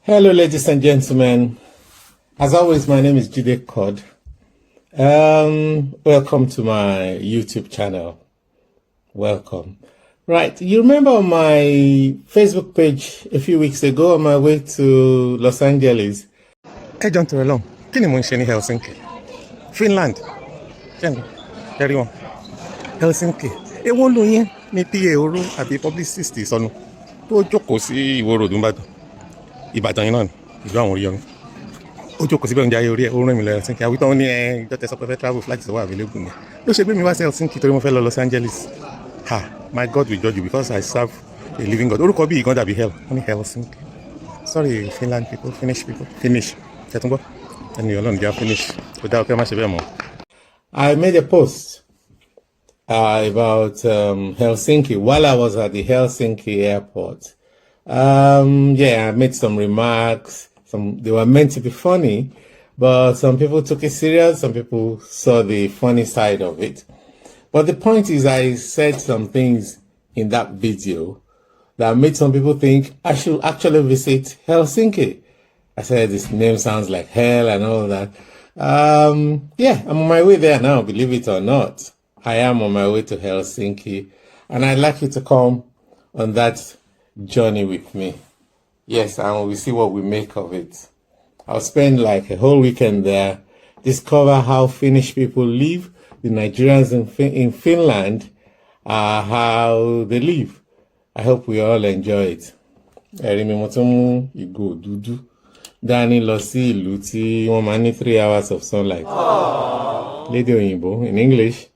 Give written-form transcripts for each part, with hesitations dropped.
Hello, ladies and gentlemen. As always, my name is Jide Chord. Welcome to my YouTube channel. Welcome. Right, you remember on my Facebook page a few weeks ago on my way to Los Angeles? Hey, John Torelong, kí ni mo ń ṣe ní Helsinki? Finland. Everyone. Helsinki. Èwo ló yín ní PA Oro àbí publicist sọnù tó jókòó sí Ìwó Road Ìbàdàn yìí náà ni ìlú àwọn orí ọ̀run ó jókòó síbẹ̀ ń jayé orí ẹ̀ ó rìn mí lọ Helsinki àwítọ́ ní ìjọ tẹ̀sán pé fẹ́ travel flight tó wà available ni ló ṣe gbé mi wá sí Helsinki torí mo fẹ́ lọ Los Angeles. My God will judge you because I serve a living God. Orúkọ bí ìgàn dàbí hell wọ́n ní Helsinki. Sorry Finland people, Finnish people, Finnish ṣẹ̀túngbọ́ ẹni ọlọ́run jẹ́ Finnish kò dá ọkẹ́ má ṣe bẹ́ẹ̀ mọ́. I made a post about Helsinki while I was at the Helsinki airport. I made some remarks. They were meant to be funny, but some people took it serious. Some people saw the funny side of it. But the point is, I said some things in that video that made some people think I should actually visit Helsinki. I said this name sounds like hell and all that. I'm on my way there now, believe it or not. I am on my way to Helsinki, and I'd like you to come on that journey with me. Yes, and we'll see what we make of it. I'll spend like a whole weekend there, discover how Finnish people live, the Nigerians in Finland, how they live. I hope we all enjoy it. Ẹ̀rí mo tún mú ìgò dúdú dání lọ sí ìlú tí wọ́n máa ní 3 hours of sunlight. Lédè òyìnbó, in English,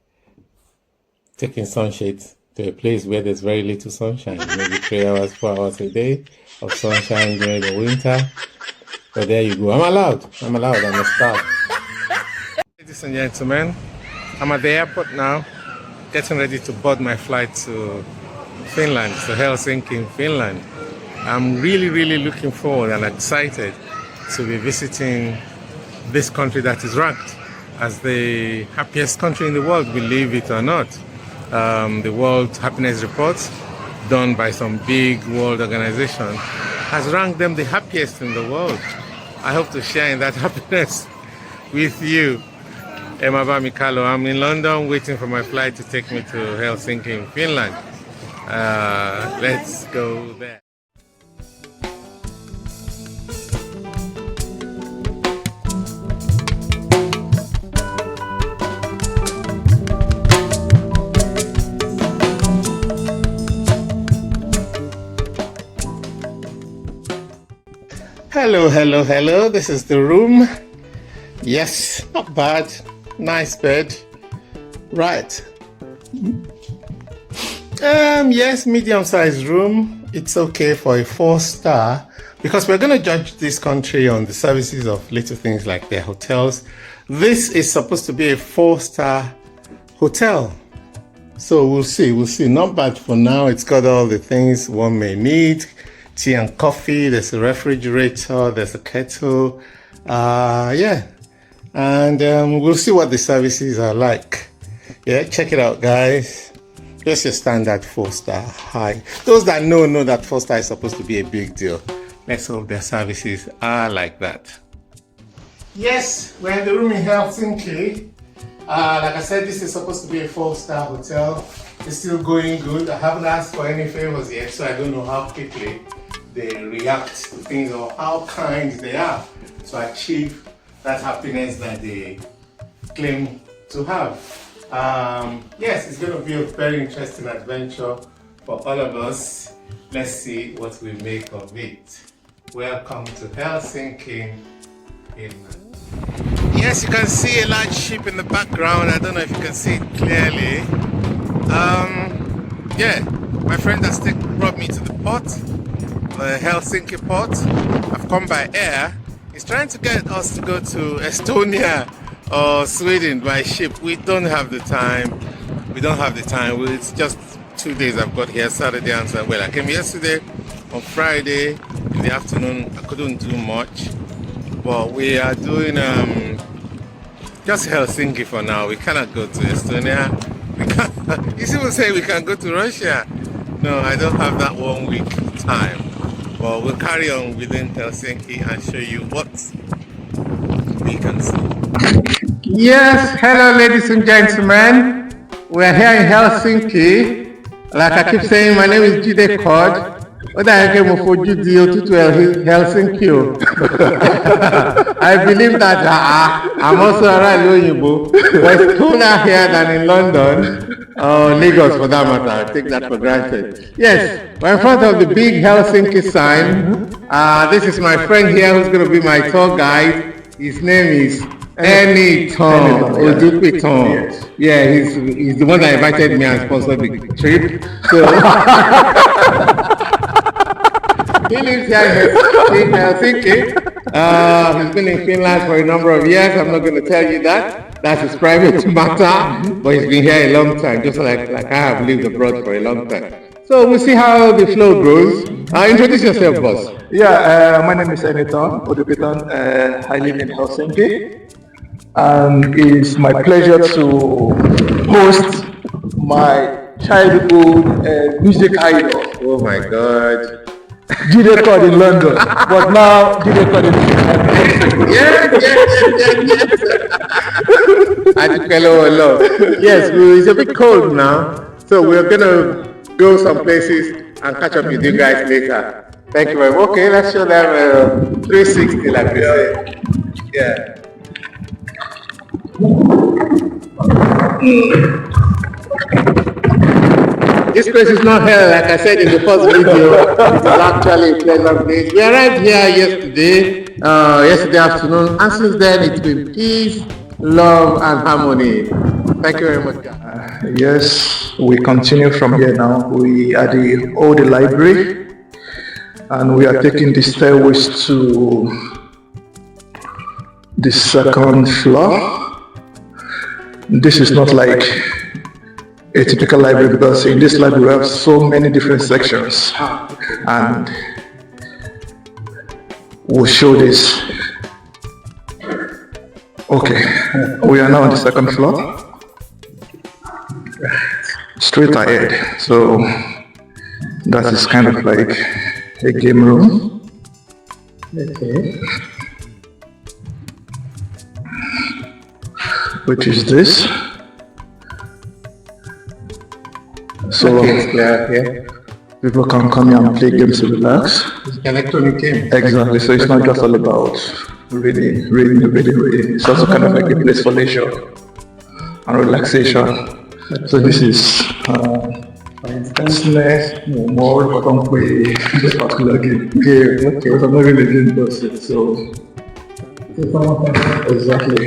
taking sunshade to a place where there's very little sunshine, maybe 3 hours, 4 hours a day of sunshine during the winter. But there you go. I'm allowed. I'm a star. Ladies and gentlemen, I'm at the airport now, getting ready to board my flight to Finland, to Helsinki in Finland. I'm really, really looking forward and excited to be visiting this country that is ranked as the happiest country in the world, believe it or not. The World Happiness Report, done by some big world organization, has ranked them the happiest in the world. I hope to share in that happiness with you. Emma Mikalo, I'm in London waiting for my flight to take me to Helsinki in Finland. Let's go there. Hello. This is the room. Yes, not bad. Nice bed. Right. Yes, medium-sized room. It's okay for a 4-star because we're going to judge this country on the services of little things like their hotels. This is supposed to be a 4-star hotel. So we'll see. Not bad for now. It's got all the things one may need. Tea and coffee, there's a refrigerator, there's a kettle, and we'll see what the services are like. Check it out, guys. Just your standard 4-star high. Those that know that 4-star is supposed to be a big deal. Let's hope their services are like that. Yes, we're in the room in Helsinki. Like I said, this is supposed to be a 4-star hotel. It's still going good. I haven't asked for any favors yet, so I don't know how quickly they react to things or how kind they are to achieve that happiness that they claim to have. Yes, it's going to be a very interesting adventure for all of us. Let's see what we make of it. Welcome to Helsinki, Finland. Yes, you can see a large ship in the background. I don't know if you can see it clearly. My friend has brought me to the port, the Helsinki port. I've come by air. He's trying to get us to go to Estonia or Sweden by ship. We don't have the time. It's just 2 days I've got here, Saturday and Sunday. Well, I came yesterday. On Friday in the afternoon, I couldn't do much. But we are doing just Helsinki for now. We cannot go to Estonia. You see, we say we can go to Russia. No, I don't have that 1 week time. but we'll carry on within Helsinki and show you what we can see. Yes, hello ladies and gentlemen. We're here in Helsinki. Like I keep saying, my name is Jide Chord. Helsinki. I believe that I'm also around Oyinbo, but it's cooler here than in London or Lagos for that matter. I take that for granted. Yes, we're in front of the big Helsinki sign. This is my friend here who's going to be my tour guide. His name is Anytime Odupiton. Yes. Yeah, he's the one that invited me and sponsored the trip. So he lives here in Helsinki. He's been in Finland for a number of years. I'm not going to tell you that. That's his private matter. But he's been here a long time, just like I have lived abroad for a long time. So we'll see how the flow goes. Introduce yourself, boss. Yeah, my name is Anytime Odupiton. I live in Helsinki. And it's my pleasure to host my childhood music idol. Oh my God. Jide Chord in London, but now Jide Chord in Helsinki. Yes, it's a bit cold now, so we're gonna go some places and catch up with you guys later. Thank you very much. Okay, let's show them 360 like we say. Yeah. This place is not hell, like I said in the first video. It was actually a pleasant place. We arrived here yesterday afternoon, and since then it's been peace, love, and harmony. Thank you very much, guys. Yes, we continue from here now. We are the old library, and we are taking the stairways to the second floor. This is not like a typical library because in this library we have so many different sections, and we'll show this. Okay, we are now on the second floor, straight ahead. So that is kind of like a game room. Okay. Which is this. So people can come here and play games to relax. It's an electronic game. Exactly. So it's not just all about reading. It's also kind of like a place for leisure and relaxation. So this is, for instance, more important way this particular game. Okay, because I'm not really a game person. So exactly.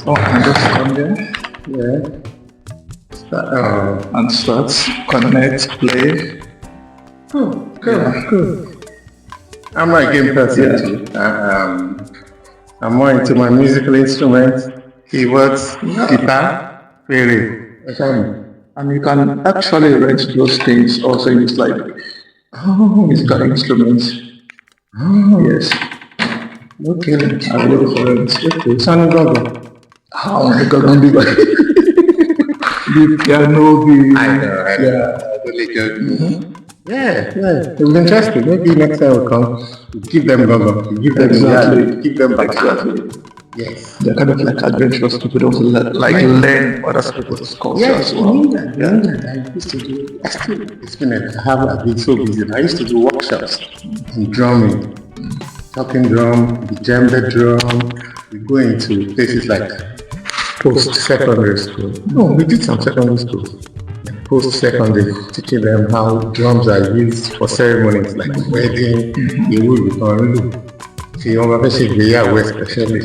So I can just come there. Yeah. And start, connect, play. Oh, cool. I'm not a game person too. I'm more into my musical instruments, keyboards, guitar, really. And you can actually rent those things also in this library. Musical instruments. Yes. Okay. I'm looking for rent. Okay. Son Gogo. How am I going to do the piano, I know. Really good. Yeah. It was interesting. Maybe next time we'll come. Give them Gogo. Give them exactly. Give them back. Exactly. Yes. They're kind of like adventurous people who also learn other people's culture as well. I used to do. It's been I've been so busy. I used to do workshops in drumming, talking drum, the djembe drum. We go into places like post-secondary school. No, we did some secondary school. Post-secondary, teaching them how drums are used for ceremonies like wedding, especially.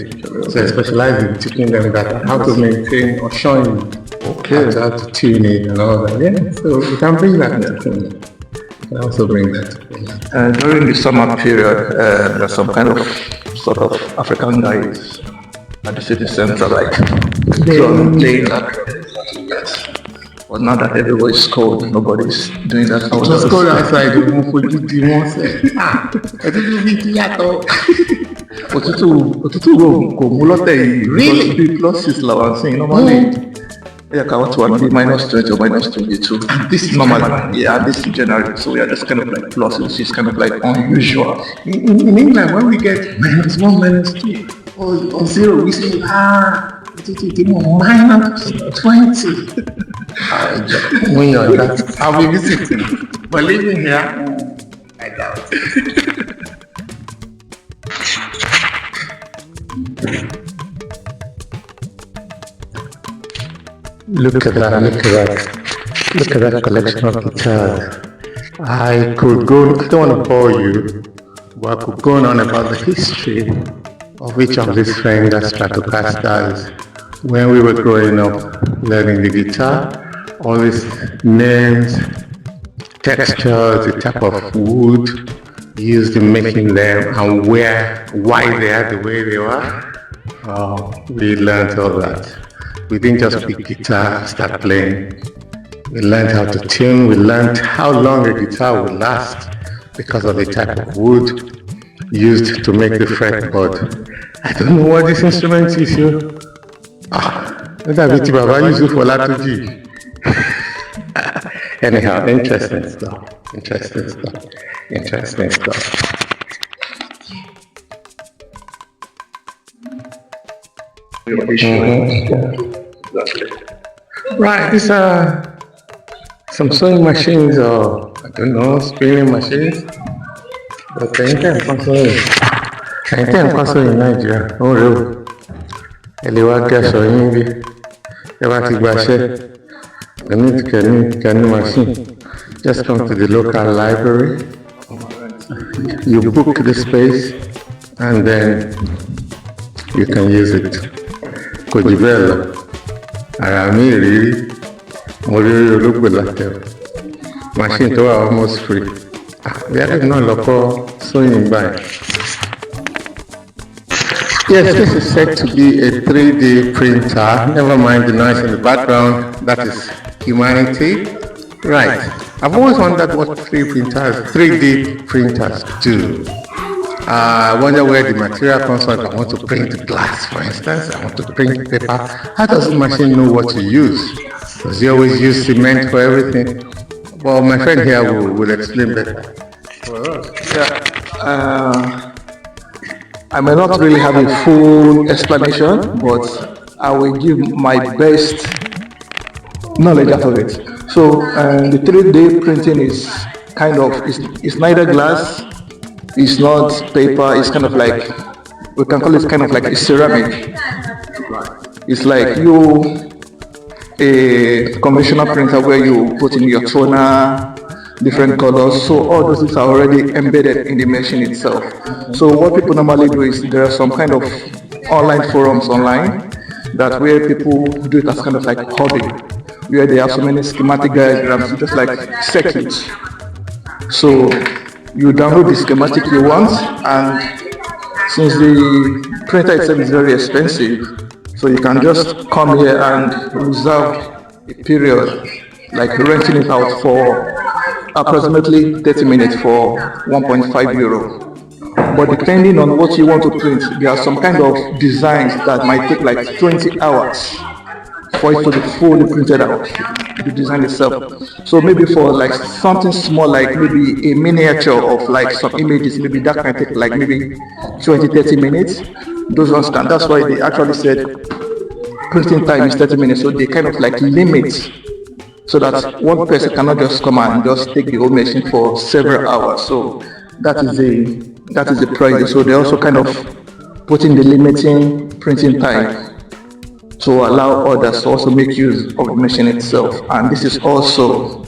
So I specialize in teaching them that how to maintain or showing how to tune it and all that. Yeah, so we can bring that. You can also bring that. During the summer period, there's some kind of sort of African guys at the city center, like playing that. But now that everywhere is cold, nobody's doing that. Just go outside. Òtútù kò mú lọ́tẹ̀ yìí. Really? Plus 6 làwọn sí normally. Yeah, -1 be -20 or -22. This is normal, yeah, this is January, so we are just kind of like plus, which is kind of like unusual. In England, when we get -1, -2, or 0, we say, -20. When you're that, I'll be visiting. But living here, I doubt it. Look at that, look at that. Look at that collection of guitars. I could go, I don't want to bore you, but I could go on about the history of each of these Fender Stratocasters. When we were growing up, learning the guitar, all these names, textures, the type of wood used in making them, and why they are the way they are. We learned all that. We didn't just pick guitar, start playing. We learned how to tune, we learned how long a guitar would last because of the type of wood used to make the fretboard. I don't know what this instrument is, yo. Anyhow, interesting stuff. Right, these are some sewing machines or, I don't know, spinning machines. But anytime console in Nigeria, oh real. Eliwa Gasho Yimbi, Ewati Bashe, the need can machine. Just come to the local library, you book the space, and then you can use it. Kojibela, Arami Riri, Mori Lugulate, machine to almost free. There is no local sewing by. Yes, this is said to be a 3D printer. Never mind the noise in the background. That is humanity. Right. I've always wondered what 3D printers do. I wonder where the material comes from. If I want to print glass, for instance, I want to print paper. How does the machine know what to use? Does he always use cement for everything? Well, my friend here will explain better. I may not really have a full explanation, but I will give my best knowledge out of it. So the 3D printing is kind of, it's neither glass, it's not paper, it's kind of like, we can call it kind of like a ceramic. It's like a conventional printer where you put in your toner, different colors, so all those things are already embedded in the machine itself. So what people normally do is there are some kind of online forums online that where people do it as kind of like hobby, where they have so many schematic diagrams, just like circuits. So you download the schematic you want, and since the printer itself is very expensive, so you can just come here and reserve a period, like renting it out for approximately 30 minutes for 1.5 euro. But depending on what you want to print, there are some kind of designs that might take like 20 hours for it to be fully printed out, the design itself. So maybe for like something small, like maybe a miniature of like some images, maybe that can take like maybe 20-30 minutes. Those ones can, that's why they actually said printing time is 30 minutes, so they kind of like limit, so that one person cannot just come and just take the whole machine for several hours. So that is the price. So they also kind of put in the limiting printing time to allow others to also make use of the machine itself. And this is also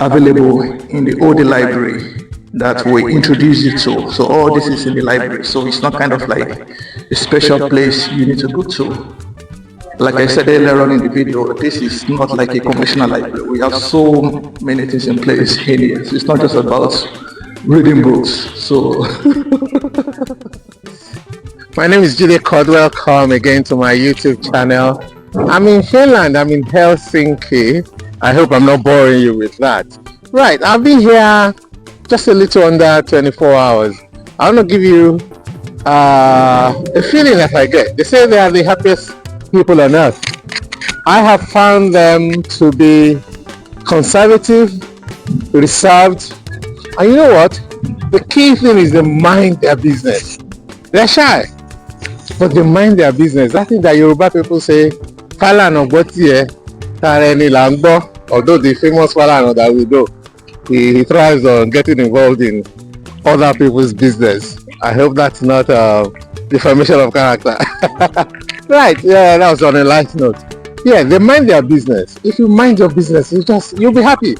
available in the OD library that we introduce you to. So all this is in the library. So it's not kind of like a special place you need to go to. Like I said earlier on in the video, this is not like a conventional library. We have so many things in place here. So it's not just about reading books. So my name is Jide Chord. Welcome again to my YouTube channel. I'm in Finland. I'm in Helsinki. I hope I'm not boring you with that. Right, I've been here just a little under 24 hours. I want to give you a feeling that I get. They say they are the happiest people on earth. I have found them to be conservative, reserved, and you know what? The key thing is they mind their business. They're shy, but they mind their business. That thing that Yoruba people say, Falana Botie, Tareni Langbo, although the famous Falana that we know, he thrives on getting involved in other people's business. I hope that's not defamation of character. Right, yeah, that was on a light note. Yeah, they mind their business. If you mind your business, you'll be happy.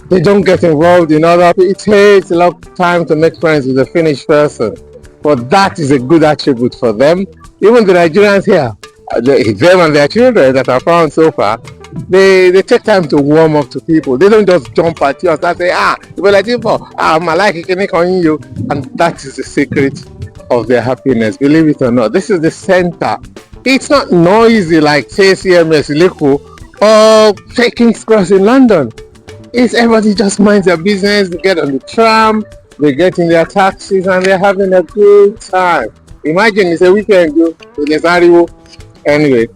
They don't get involved in other people. It takes a long time to make friends with a Finnish person, but that is a good attribute for them. Even the Nigerians here, them and their children that are found so far, they take time to warm up to people. They don't just jump at you and start saying, you be like I like it, on you. And that is the secret of their happiness. Believe it or not, this is the center. It's not noisy like CMS Liku or King's Cross in London. It's everybody just minds their business. They get on the tram, they get in their taxis, and they're having a good time. Imagine it's a weekend, anyway,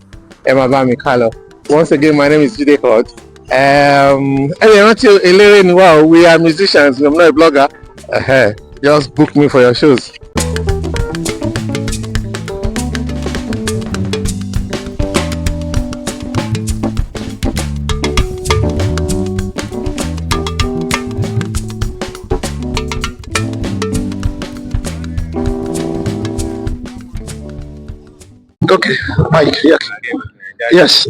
Emma Bami Kalo. Once again, my name is Jide Chord. We are musicians. I'm not a blogger. Just book me for your shows. Okay, Mike. Yes.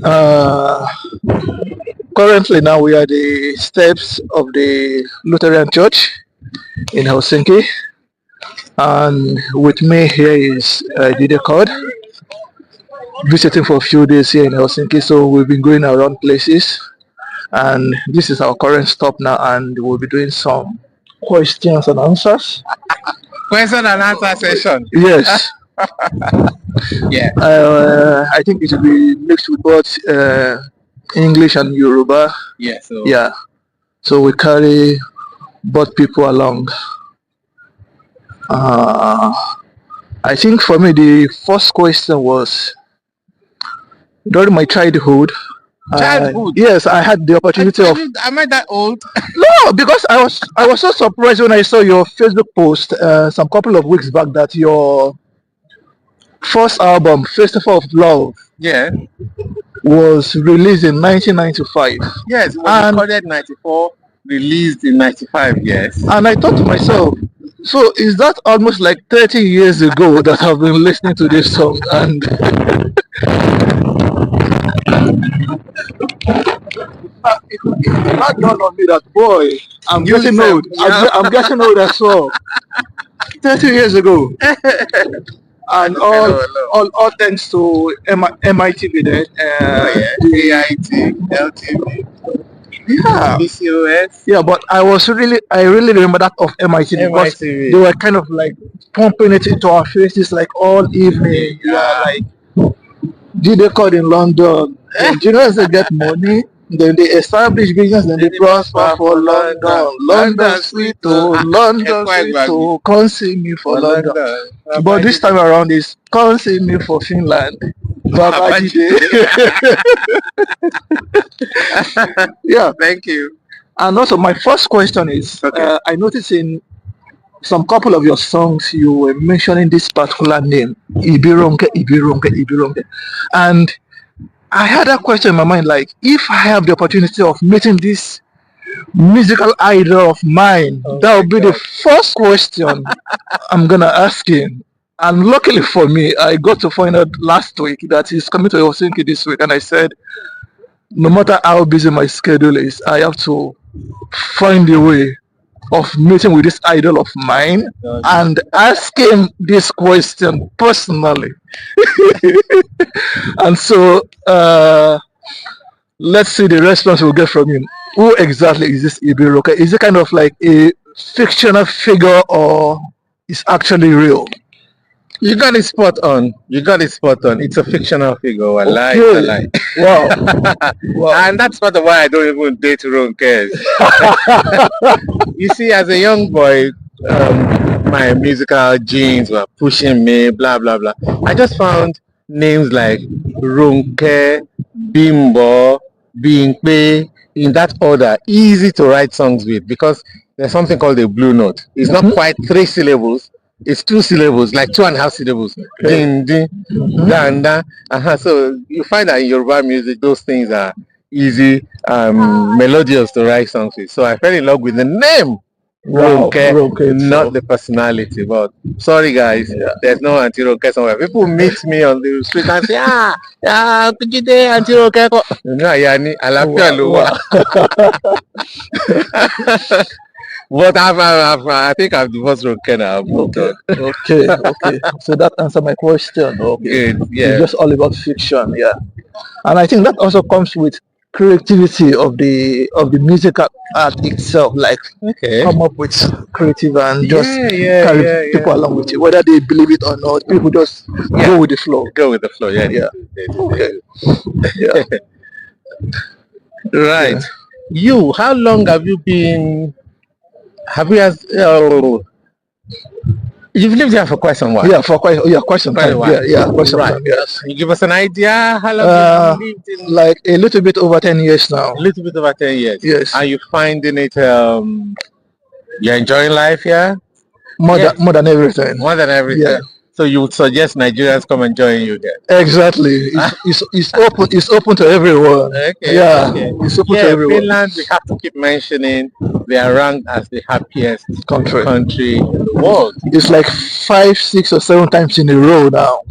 Currently, now we are at the steps of the Lutheran Church in Helsinki, and with me here is Jide Chord, visiting for a few days here in Helsinki. So we've been going around places, and this is our current stop now, and we'll be doing some questions and answers. Question and answer session. Yes. Yeah. I think it will be mixed with both English and Yoruba. Yeah. So we carry both people along. I think for me the first question was during my childhood. Yes, I had the opportunity of. Am I that old? No, because I was so surprised when I saw your Facebook post some couple of weeks back that your first album, Festival of Love, was released in 1995. Yes, it was recorded in 94, released in 95, yes. And I thought to myself, so is that almost like 30 years ago that I've been listening to this song? And it not dawned on me that, boy, I'm getting old. I'm getting old as well. 30 years ago. And all thanks to MITV then. AIT, LTV. Yeah. BCOS. Yeah, but I really remember that of MITV because they were kind of like pumping it into our faces like all evening. Like Jide Chord in London. Do you know as they get money? Then they establish business, then they prosper for London. London sweet oh, London sweet oh, come see me for London. But this time around is come see me for Finland. Baba Jide. Yeah. Thank you. And also my first question is, I noticed in some couple of your songs you were mentioning this particular name, Ibironke. And I had a question in my mind, like, if I have the opportunity of meeting this musical idol of mine, that would be the first question I'm gonna ask him. And luckily for me, I got to find out last week that he's coming to Helsinki this week, and I said, no matter how busy my schedule is, I have to find a way of meeting with this idol of mine and ask him this question personally. And so let's see the response we'll get from him. Who exactly is this Ibiroke? Is it kind of like a fictional figure or is actually real? You got it spot on. It's a fictional figure. I lie. Wow. And that's part of why I don't even date wrong cares. You see, as a young boy, my musical genes were pushing me, blah, blah, blah. I just found names like Ronke, Bimbo, Bingpe, in that order, easy to write songs with because there's something called a blue note. It's not quite 3 syllables, it's 2 syllables, like 2.5 syllables. Din, din, dan, dan. So you find that in Yoruba music, those things are easy, melodious to write songs with. So I fell in love with the name. Ronke, not the personality, but sorry guys, there's no Auntie Ronke somewhere. People meet me on the street and say, Jide, Auntie Ronke. But I think I've divorced Ronke now. Okay. So that answered my question. Okay. Good, yeah. It's just all about fiction, yeah. And I think that also comes with creativity of the musical art itself, like come up with creative and just carry people along with you, whether they believe it or not. People just go with the flow. Go with the flow, yeah. Okay. Right. You, how long have you been? You've lived here for quite some while. Yeah, quite some time. Yeah, quite some time. Yes. Can you give us an idea how long you've lived in? Like a little bit over 10 years now. A little bit over 10 years. Yes. Are you finding it? You're enjoying life here? More than everything. More than everything. Yeah. So you would suggest Nigerians come and join you there? Exactly. It's open to everyone. Okay. It's open to everyone. Finland, we have to keep mentioning, they are ranked as the happiest country in the world. It's like 5, 6, or 7 times in a row now.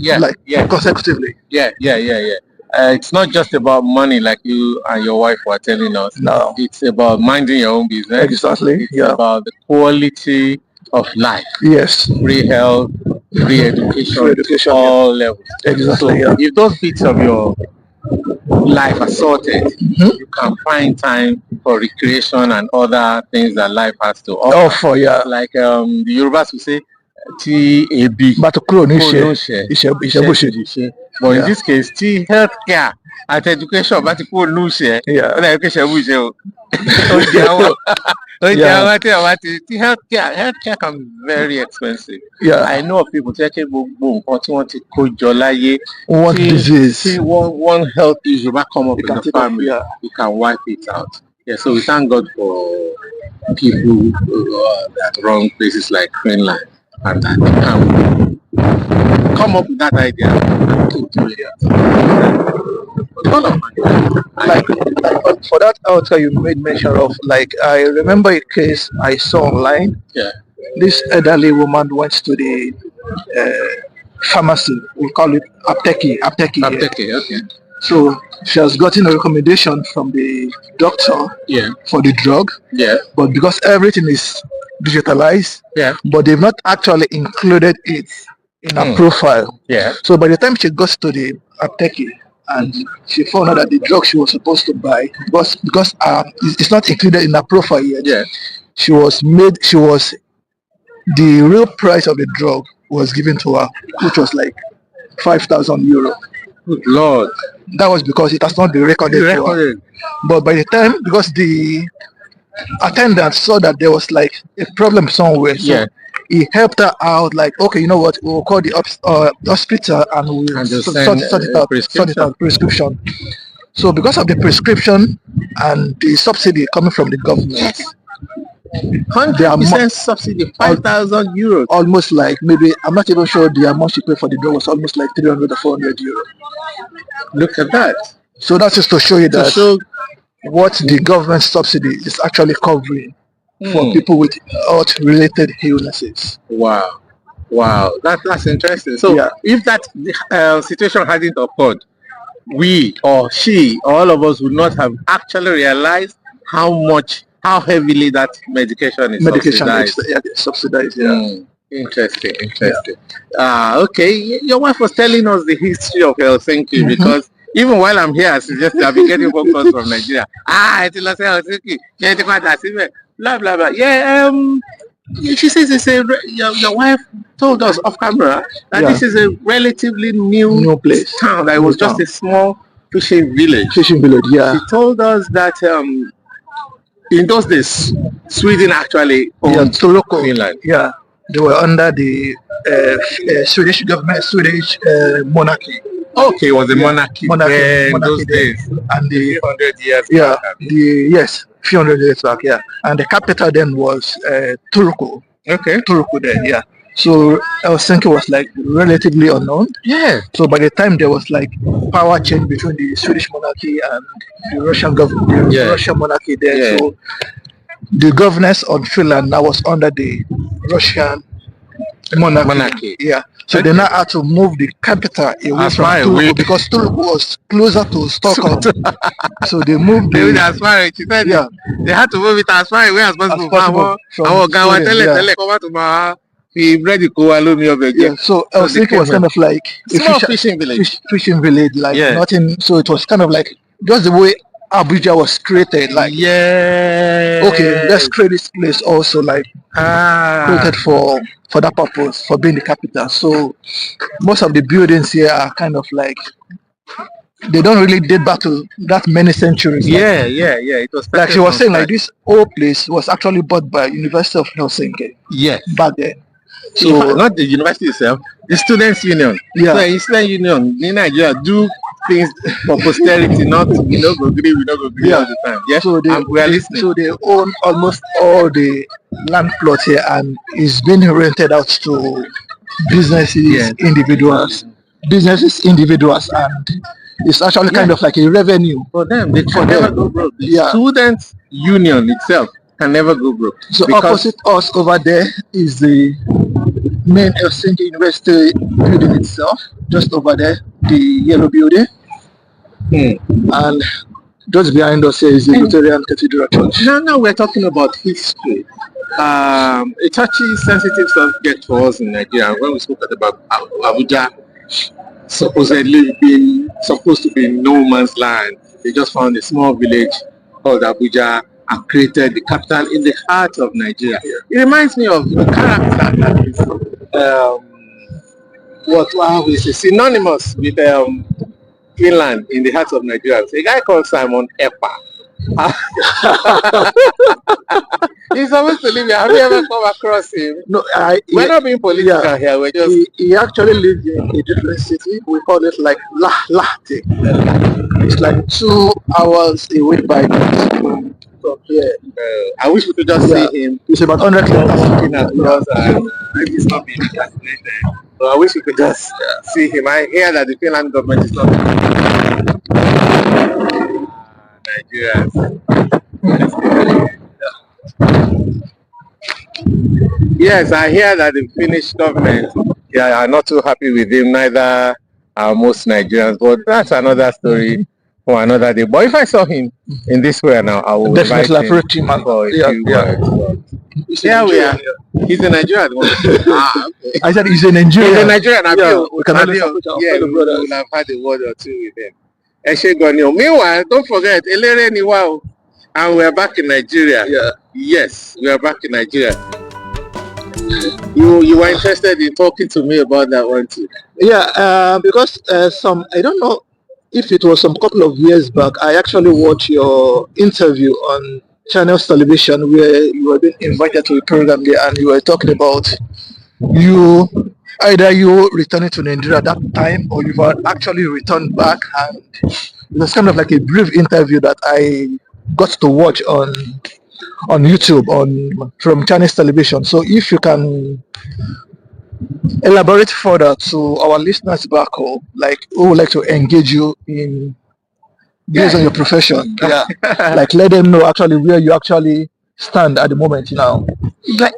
Consecutively. It's not just about money like you and your wife were telling us. No. It's about minding your own business. Exactly. It's about the quality of life. Yes. Free health, free education, all levels. Exactly. So if those bits of your life are sorted, you can find time for recreation and other things that life has to offer. Like the Yorubas will say, T-A-B. But in this case, T healthcare and education, but healthcare can be very expensive. I know of people taking one disease, one health issue that come up in the family, you can wipe it out. So we thank God for people that run places like FINLAND and that can come up with that idea and keep doing it. Like for that outer you made mention of, like I remember a case I saw online. This elderly woman went to the pharmacy, we call it apteki. Okay. So she has gotten a recommendation from the doctor for the drug. But because everything is digitalized, but they've not actually included it in her profile. So by the time she goes to the apteki and she found out that the drug she was supposed to buy, because it's not included in her profile yet, the real price of the drug was given to her, which was like 5,000 euro. Good Lord. That was because it has not been recorded. But by the time, because the attendant saw that there was like a problem somewhere, so he helped her out, like, okay, you know what, we'll call the hospital and we'll sort it out, prescription. So because of the prescription and the subsidy coming from the government, 100% subsidy, 5,000 euros. Almost like, maybe, I'm not even sure the amount she paid for the drug was almost like 300 or 400 euros. Look at that. So that's just to show you that what the government subsidy is actually covering for people with health-related illnesses. Wow, that's interesting. So if that situation hadn't occurred, we or she, all of us would not have actually realized how heavily that medication is subsidized. Interesting. Okay, your wife was telling us the history of Helsinki because even while I'm here, I suggest I'll be getting phone calls from Nigeria. Helsinki, blah blah blah. She says your wife told us off camera that this is a relatively new place, town. That it was just a small fishing village. She told us that in those days, Sweden actually owned Finland. They were under the Swedish government, Swedish monarchy. Okay, it was a monarchy, monarchy those then. days. And the 100 years yeah, back. yes, few hundred years back, yeah. And the capital then was Turku. Okay. Turku then, yeah. So Helsinki was like relatively unknown. Yeah. So by the time there was like power change between the Swedish monarchy and the Russian government, the Russian monarchy there. So the governance on Finland now was under the Russian monarchy. Yeah. So they now had to move the capital away from Turku because Turku was closer to Stockholm. So they moved it as far as she said they had to move it as far away as possible. Yeah, so Helsinki was kind of like a small fishing village. Fishing village, like nothing. So it was kind of like just the way Abuja was created, like okay, let's create this place also like created for that purpose, for being the capital. So most of the buildings here are kind of like they don't really date back to that many centuries. Yeah. It was like she was saying, like this whole place was actually bought by University of Helsinki. Yes. Back then. So not the university itself, the students' union. Yeah. So the student union in Nigeria do things for posterity, not go agree all the time. Yeah. So we are listening. So they own almost all the land plots here, and it's been rented out to businesses, individuals, and it's actually kind of like a revenue for them. They can never go broke. The students' union itself can never go broke. So opposite us over there is the main Helsinki University building itself. Just over there, the yellow building. And just behind us here is the Lutheran Cathedral Church. Now we're talking about history. A touchy, sensitive subject for us in Nigeria. When we spoke about Abuja supposed to be no man's land, they just found a small village called Abuja and created the capital in the heart of Nigeria. It reminds me of a character that is synonymous with Finland in the heart of Nigeria. It's a guy called Simon Epa. He's supposed to live here. Have you ever come across him? No, we're not being political here. We're just. He actually lives in a different city. We call it like Lahti. It's like 2 hours away by bus from here. I wish we could just see him. It's about 100 kilometers. Maybe it's not being calculated. So I wish we could just see him. I hear that the Finland government is not. Nigeria. Yes, I hear that the Finnish government are not too happy with him, neither are most Nigerians, but that's another story for another day. But if I saw him in this way now, I would invite him for a few words. Yeah, we are. He's a Nigerian. Okay. I said he's a Nigerian. He's a Nigerian. We can we will have had a word or two with him. Meanwhile, don't forget, Elere Niwao, and we are back in Nigeria. Yes, we are back in Nigeria. You were interested in talking to me about that one too. Yeah, because I don't know if it was some couple of years back, I actually watched your interview on Channels Television where you were being invited to a program there, and you were talking about either you returning to Nigeria at that time or you were actually returned back, and it was kind of like a brief interview that I got to watch on YouTube from Chinese television. So if you can elaborate further to our listeners back home, like who would like to engage you in based on your profession, like let them know actually where you actually stand at the moment now.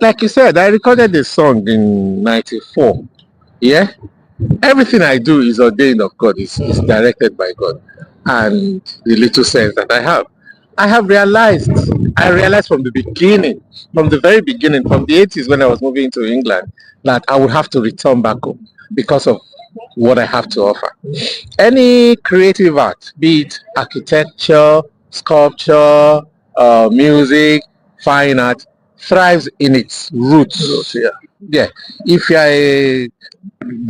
Like you said, I recorded this song in '94. Yeah, everything I do is ordained of God. It's directed by God, and the little sense that I realized from the beginning, from the very beginning, from the 80s when I was moving to England, that I would have to return back home because of what I have to offer. Any creative art, be it architecture, sculpture, music, fine art, thrives in its roots. Yeah. If you're a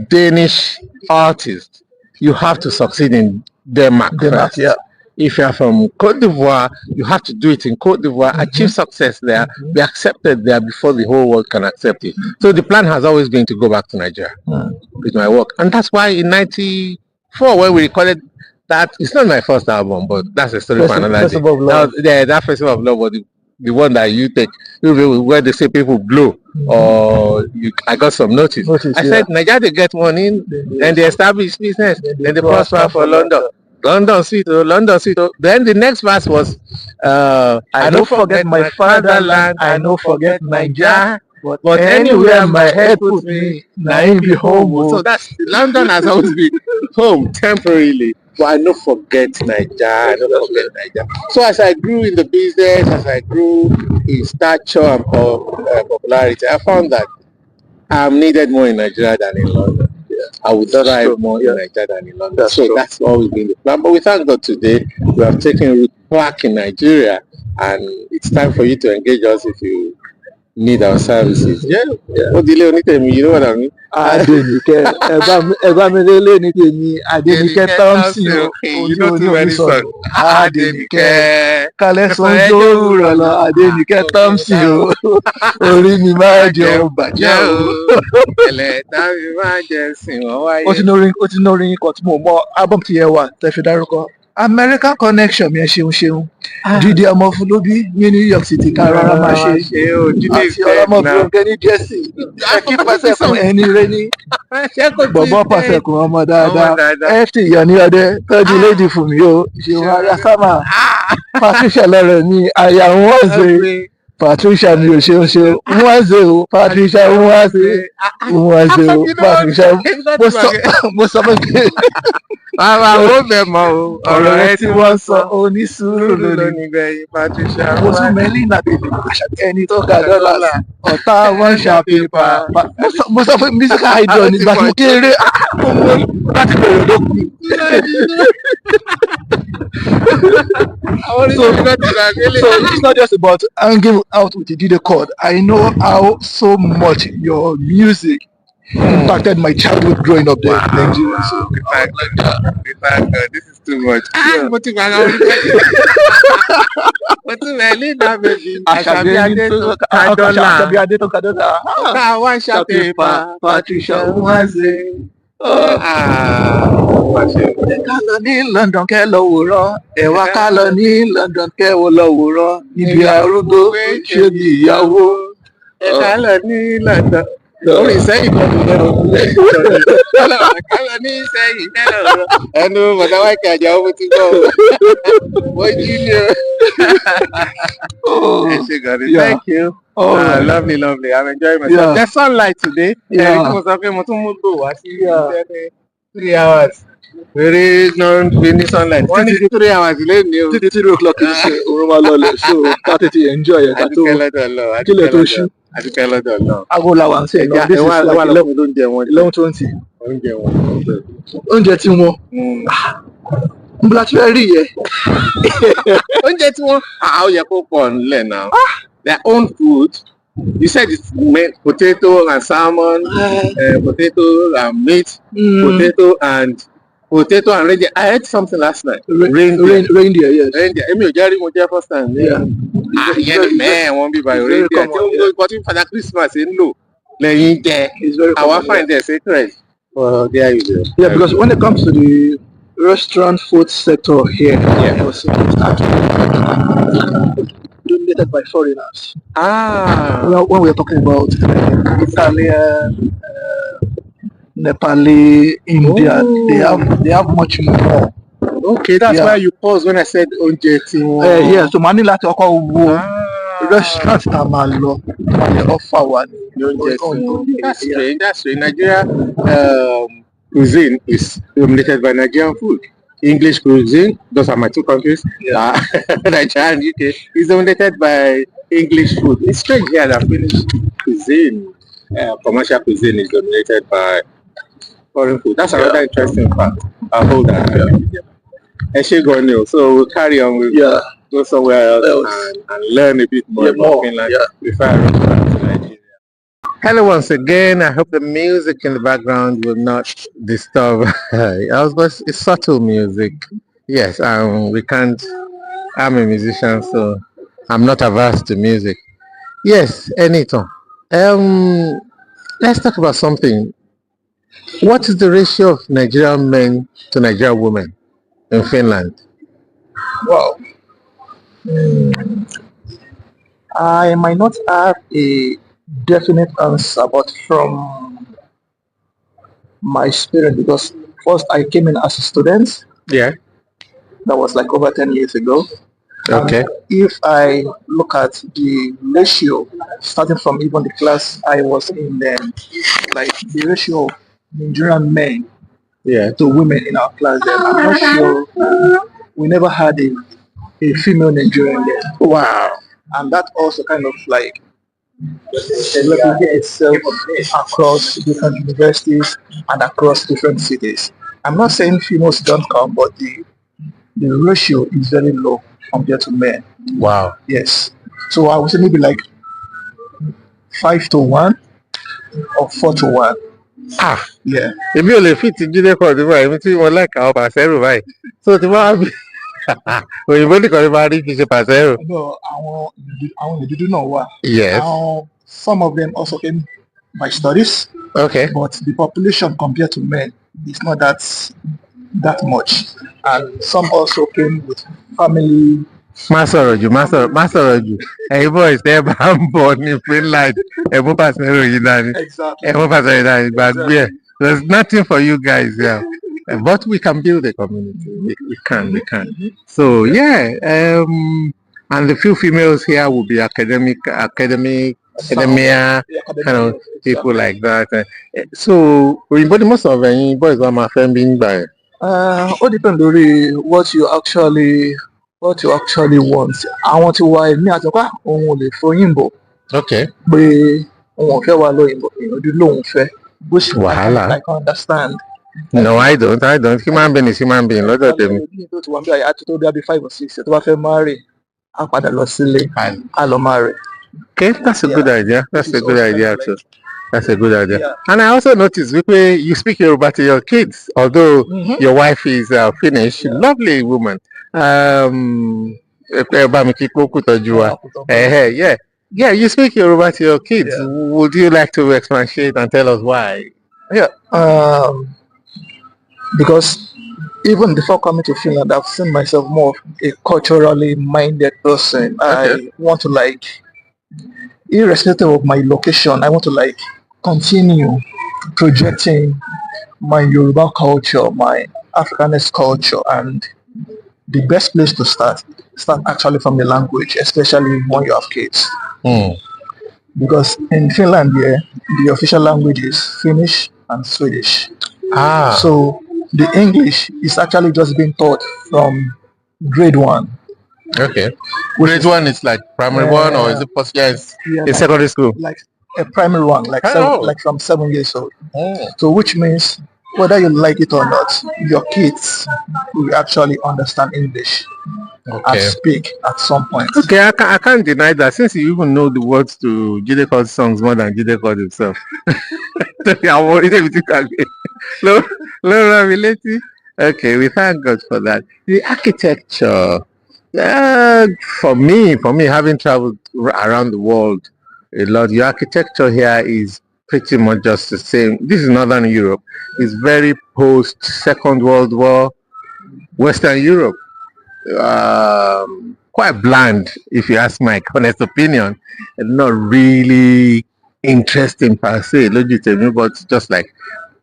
Danish artist, you have to succeed in Denmark first. If you are from Cote d'Ivoire, you have to do it in Cote d'Ivoire, achieve success there, be accepted there before the whole world can accept it. So the plan has always been to go back to Nigeria with my work. And that's why in 4 when we recorded that. It's not my first album, but that's a story for another day. Festival of Love. That Festival of Love was the one that you take, where they say people blow, or I got some notice. I said, Nigeria, they get money, and they establish business, then they prosper for London. London City, London City. Then the next verse was, I don't forget my fatherland, I don't forget Nigeria. But anywhere my head puts me, now be home. So that's London has always been home temporarily. But I don't forget Nigeria. I don't forget Nigeria. So as I grew in the business, as I grew in stature and popularity, I found that I'm needed more in Nigeria than in London. I would thrive more in Nigeria than in London. That's always been the plan. But we thank God today we have taken root back in Nigeria, and it's time for you to engage us if you need our services. What delay on it? You know what I mean? Adenike, ẹ̀bá mi lélẹ̀ ní tèmi, Adenike Thompson, you know too many songs. Adenike, kalẹ̀ sanjó rọ̀lọ́, Adenike Thompson, orí mi máa jẹun bàjẹ́ o. Ẹlẹ́dàá mi máa jẹ sìn wọ́n wáyé. Ó ti ní orin kan tí mo mọ, album ti yẹ wà, tẹ́ fi dárúkọ. American Connection mi ẹ ṣeun. Jide Ọmọfúnlóbí ní New York City ká rárá máa ṣe. Àti Ọlọ́mọfúnlóbí ní Jẹ́sì. Ẹ kí pàṣẹ fún ẹni rẹ ní. Bọ̀bọ̀ pàṣẹ kún ọmọ dáadáa. FT Yọ̀ní Ọdẹ tọ́jú lédi fún mi o. Ṣèwọ́n Ará Sámà. Patricia lọ́rẹ̀ ní àyà wọ́n ṣe. Patricia mi ò ṣeun wọ́n ṣe o. Patricia wọ́n ṣe o. Patricia mo sọ fún mi. Bàbá ó bẹ̀ mọ́ o. Ọ̀rọ̀ rẹ tí wọ́n sọ onísùúrù lónìí. Gbẹ̀yìn Patricia. Mo tún mẹ́lí nàbẹ̀bẹ̀ ẹni tó ga dọ́là. Ọ̀tá wọn ṣàpèpà. Mo sọ fún musical idol nígbà tí mo kéré. Láti bẹ̀rẹ̀ lókun. So it's not just about hanging out with the Jide Chord. I know how so much your music impacted my childhood growing up there in Nigeria. So we thank God. This is too much. Ká lọ ní London kẹ́ lọ wòran, ẹ̀wà ká lọ ní London kẹ́ wò lọ wòran, ibi arúgbó ṣe bí ìyàwó. Ká lọ ní London. Orin sẹ́yìn kan ní lẹ́nu ká lọ ní sẹ́yìn lẹ́nu ẹnu bàtà wáìkì àjà owó ti gbọ́ wọ́n jí ni o. Ẹ ṣe gàdí. Thank you. Lovely. I'm enjoying myself. There's sunlight today. Mo sọ pé mo tún mú gbò wá sí 3 hours. Very non-finish sunlight. Wọ́n ní 3 hours lẹ́nu o. Títí 3 o'clock kì í ṣe òun máa lọlẹ̀, so ká tètè enjoy ẹ̀ ká tó kílẹ̀ tó ṣú. Adúpẹ́ lọ́dọ̀ náà. Aago la wà ń sẹ́yìn náà. This is like 11:20. Oúnjẹ tí wọ́n. N bla ti fẹ́ rí yẹ. Oúnjẹ tí wọ́n. Ó yẹ kó pọ̀ nílẹ̀ náà. Their own food. You said it's potato and salmon, potato and meat, potato and reindeer. I had something last night. Reindeer, yes. Reindeer. Èmi ò jẹ́ rí mo jẹ́ first time. Ìyẹn ni mẹ́ẹ̀ wọ́n bí by reindeer. Tí wọ́n gbọ́ tí Father Christmas ń lò lẹ́yìn jẹ́. Our find them sacred. Well, there you go. Yeah, because when it comes to the restaurant food sector here, it's actually dominated by foreigners. When we're talking about Italian, Nepali, India, they have much more. Okay, that's why you paused when I said oúnjẹ tí wọ́n. Yeah, so màá ní láti ọkọ̀ wo restaurant tá a máa lọ offer wa ní oúnjẹ tí wọ́n. That's strange. Nigeria cuisine is dominated by Nigerian food. English cuisine, those are my two countries, Nigeria and UK, is dominated by English food. It's strange here that Finnish cuisine, commercial cuisine is dominated by foreign food. That's another interesting fact. I'll hold that. So we'll carry on with go somewhere else and learn a bit more about Finland before I return to Nigeria. Hello once again. I hope the music in the background will not disturb. It's subtle music. Yes, we can't. I'm a musician, so I'm not averse to music. Yes, anytime. Let's talk about something. What is the ratio of Nigerian men to Nigerian women in Finland? Wow. I might not have a definite answer, but from my experience, because first I came in as a student, Yeah. that was like over 10 years ago. Okay. And if I look at the ratio, starting from even the class I was in then, like the ratio of Nigerian men Yeah. to women in our class then, I'm not sure we never had a female Nigerian there. Wow. And that also kind of like replicated itself across different universities and across different cities. I'm not saying females don't come, but the ratio is very low compared to men. Wow. Yes. So I would say maybe like 5-1 or 4-1. Ah. Yeah. Èmi ò lè fit Jide Chord báyìí, èmi tí mo like àwọn pàṣẹ́rù báyìí. So tí wọ́n á bí òyìnbó nìkan ni máa rí kì í ṣe pàṣẹ́rù. No, àwọn ìdúdú náà wà. Yes. Some of them also came by studies. Okay. But the population compared to men is not that much. And some also came with family. Má sọ̀rọ̀ jù, má sọ̀rọ̀ jù. Ẹ̀yin boys tẹ́ ẹ bá ń bọ̀ ní Finland, ẹ mú pàṣẹ́rù yìí dání. Exactly. Ẹ mú pàṣẹ́rù yìí dání, gbàgbé ẹ̀. There's nothing for you guys here. But we can build a community. We can. So yeah, and the few females here will be academia, kind of people like that. So òyìnbó ni most of ẹ̀yin boys wa máa fẹ́ bí ń gbà ẹ̀. Ó depend lórí what you actually want. Àwọn tí wà ní àtọ́ká òun ò lè fọyínbó. Okay. Pé òun ò fẹ́ wà lóyìnbó, ìyànjú lòun fẹ́. Which Wàhálà. I can understand. No, I don't. Human being is human being. Lọ́dọ̀ tèmi. Tó ti wà bí àyà tó bí 5 or 6 tó bá fẹ́ marry, á padà lọ sílé, á lọ marry. Okay, that's a good idea. That's a good idea too. That's a good idea. Yeah. And I also noticed you speak Yoruba to your kids, although your wife is Finnish, lovely woman. Yeah, you speak Yoruba to your kids. Yeah. Would you like to expatiate and tell us why? Yeah, because even before coming to Finland, I've seen myself more of a culturally minded person. Okay. I want to irrespective of my location, I want to continue projecting my Yoruba culture, my Africanist culture, and the best place to start actually from the language, especially when you have kids. Because in Finland, the official language is Finnish and Swedish. So the English is actually just being taught from grade 1. Okay. Grade 1 is like primary 1, or is it in secondary school? Like a primary 1, like from 7 years old. So which means whether you like it or not, your kids will actually understand English and speak at some point. Okay, I can't deny that, since you even know the words to Jide Chord's songs more than Jide Chord himself. Okay, we thank God for that. The architecture, for me, having traveled around the world a lot, the architecture here is pretty much just the same. This is Northern Europe. It's very post Second World War, Western Europe. Quite bland, if you ask my honest opinion, and not really interesting per se, legitimate, but just like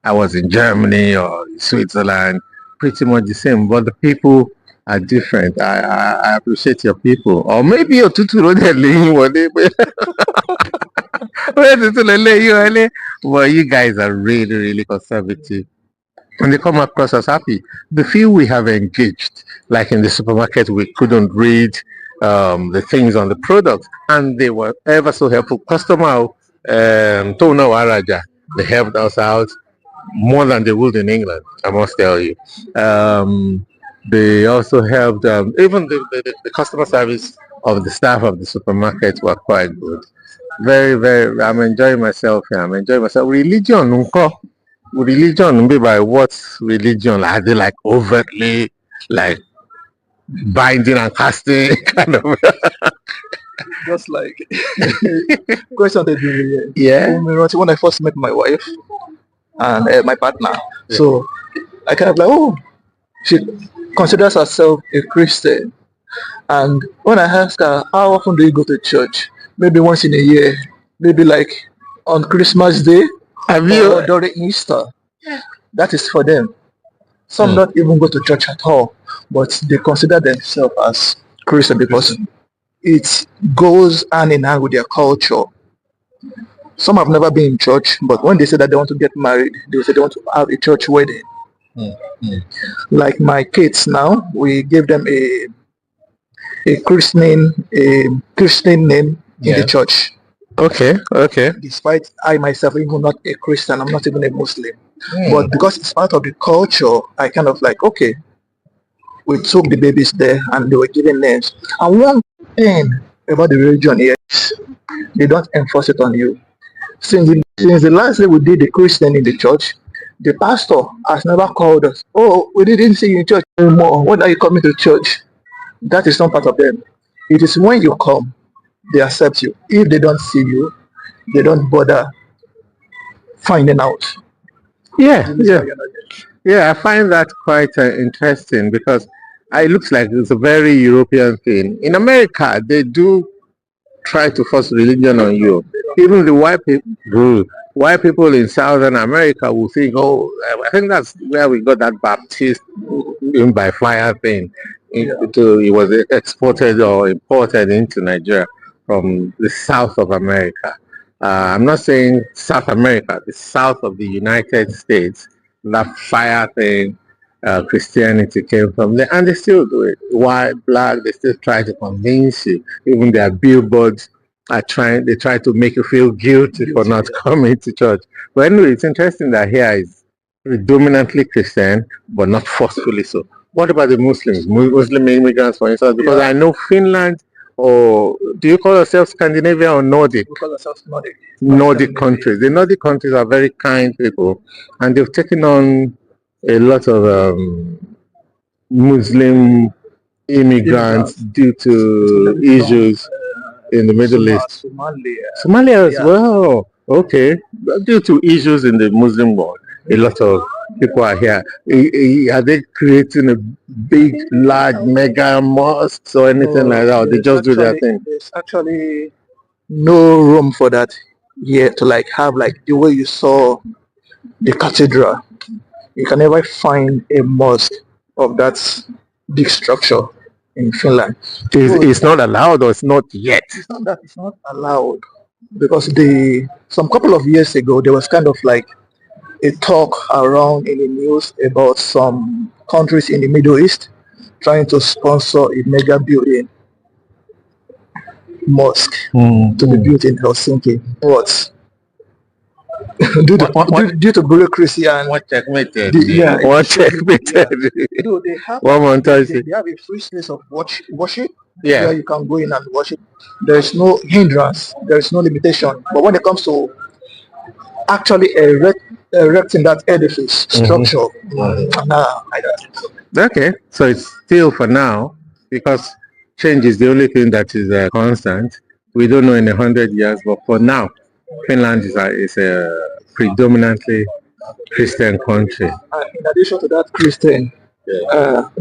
I was in Germany or Switzerland, pretty much the same, but the people are different. I appreciate your people. Or maybe you're too well, you guys are really, really conservative. And they come across as happy. The few we have engaged, like in the supermarket, we couldn't read the things on the product, and they were ever so helpful. Customer, Tona Waraja, they helped us out more than they would in England, I must tell you. They also helped, even the customer service of the staff of the supermarket were quite good. Very, very, I'm enjoying myself here. Religion, by what religion? Are they like overtly, like binding and casting kind of? Just like question that when I first met my wife, and my partner. So I kind of like, oh, she considers herself a Christian. And when I ask her, how often do you go to church? Maybe once in a year, maybe like on Christmas Day Have or you? during Easter. That is for them. Some don't even go to church at all, but they consider themselves as Christian because it goes hand in hand with their culture. Some have never been in church, but when they say that they want to get married, they say they want to have a church wedding. Like my kids now, we gave them a Christian name in the church. Okay. Despite I myself even not a Christian, I'm not even a Muslim. But because it's part of the culture, I kind of like, okay, we took the babies there and they were given names. And one thing about the religion is they don't enforce it on you. Since the last day we did the Christian in the church, the pastor has never called us. Oh, we didn't see you in church anymore. When are you coming to church? That is not part of them. It is when you come, they accept you. If they don't see you, they don't bother finding out. Yeah. I find that quite interesting because it looks like it's a very European thing. In America, they do try to force religion on you. Even the white people in Southern America will think, oh, I think that's where we got that Baptist by fire thing. It was exported or imported into Nigeria from the South of America. I'm not saying South America, the South of the United States. That fire thing, Christianity came from there, and they still do it. White, black, they still try to convince you. Even their billboards they try to make you feel guilty for not coming to church. But anyway, it's interesting that here is predominantly Christian, but not forcefully so. What about the Muslims, Muslim immigrants, for instance? Because I know Finland, or do you call yourself Scandinavia or Nordic? We call ourselves Nordic. Nordic countries. The Nordic countries are very kind people, and they've taken on a lot of Muslim immigrants due to issues in the Middle East. Somalia as well. Okay. Due to issues in the Muslim world, a lot of people are here. Are they creating a big, large, mega mosques or anything like that? Or they just do their thing? There's actually no room for that here to like have like the way you saw the cathedral. You can never find a mosque of that big structure in Finland. It's not allowed, or it's not yet? It's not that it's not allowed, because some couple of years ago there was kind of like a talk around in the news about some countries in the Middle East trying to sponsor a mega building mosque to be built in Helsinki. But due to bureaucracy and checkmated. they have a free space of worship where you can go in and worship. There is no hindrance, there is no limitation. But when it comes to actually erecting that edifice structure, I don't. Okay, so it's still for now, because change is the only thing that is constant. We don't know in 100 years, but for now, Finland is a predominantly Christian country. In addition to that, Christian,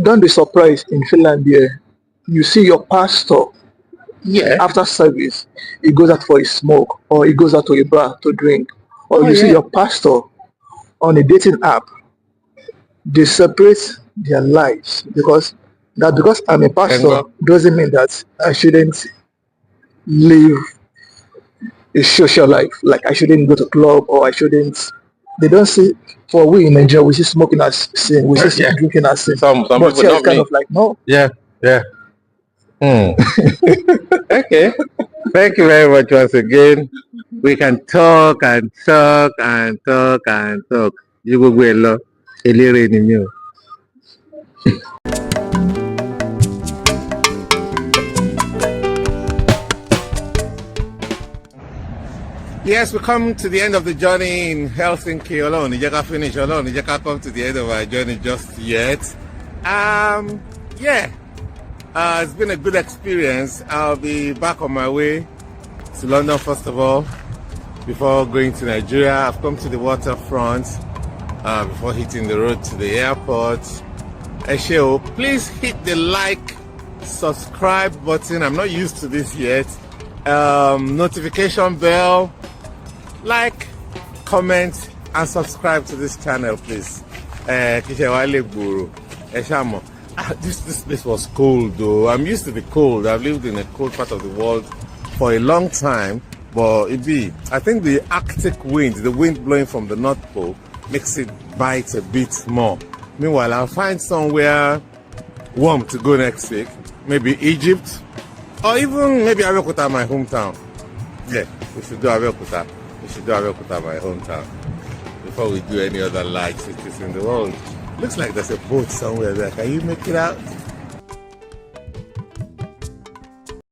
don't be surprised in Finland here. You see your pastor after service, he goes out for a smoke, or he goes out to a bar to drink, or you see your pastor on a dating app. They separate their lives because I'm a pastor doesn't mean that I shouldn't live a social life. Like I shouldn't go to club, or I shouldn't. They don't see. For we in Nigeria, we see smoking as sin, we see drinking as sin. Some but people here it's kind of like no. Okay. Thank you very much once again. We can talk and talk and talk and talk. You will be alone. Yes, we come to the end of the journey in Helsinki alone. Nijaka finish alone. Nijaka come to the end of our journey just yet. It's been a good experience. I'll be back on my way to London first of all before going to Nigeria. I've come to the waterfront. before hitting the road to the airport. Please hit the like, subscribe button. I'm not used to this yet. Notification bell, like, comment, and subscribe to this channel, please. This place was cold though. I'm used to the cold. I've lived in a cold part of the world for a long time, but I think the Arctic wind, the wind blowing from the North Pole, makes it bite a bit more. Meanwhile, I'll find somewhere warm to go next week. Maybe Egypt, or even maybe Abeokuta, my hometown. Yeah, we should do Abeokuta. My hometown, before we do any other large cities in the world. Looks like there's a boat somewhere there. Can you make it out?